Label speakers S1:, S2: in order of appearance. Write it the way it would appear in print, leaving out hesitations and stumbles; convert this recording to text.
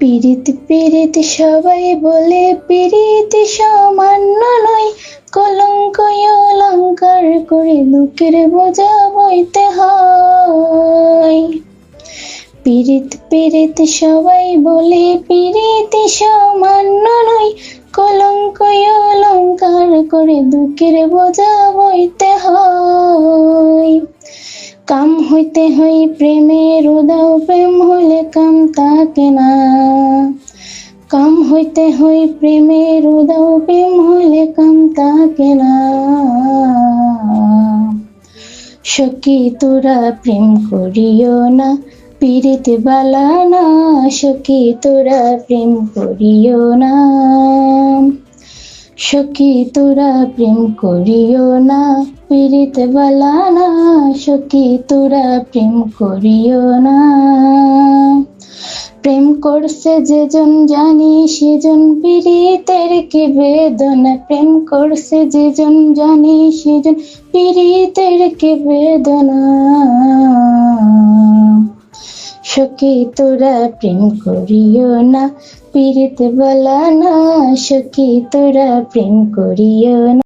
S1: পীড়িত পীড়িত সবাই বলে পীড়িত সামান্য নয়, কলঙ্ক অলঙ্কার করে দুঃখের বোঝা বইতে হয়। পীড়িত পীড়িত সবাই বলে পীড়িত সামান্য নয়, কলঙ্ক অলঙ্কার করে দুঃখের বোঝা বইতে হয়। কাম হইতে হই প্রেমের উদাও, প্রেম হইলে কাম থাকে না। কাম হইতে হই প্রেমের উদাও, প্রেম হইলে কাম থাকে না। সখী তোরা প্রেম করিও না, পীড়িত বালা না। সখী তোরা প্রেম করিও না, সখী তোরা প্রেম করিও না, পীড়িত বালা না। সখী তোরা প্রেম করিও না। প্রেম করছে যেজন জানি সেজন পীড়িতের কি বেদনা। প্রেম করছে যেজন জানি সেজন পীড়িতের কি বেদনা। সখী তোরা প্রেম করিও না, পীড়িত বালা না। সখী তোরা প্রেম করিও না।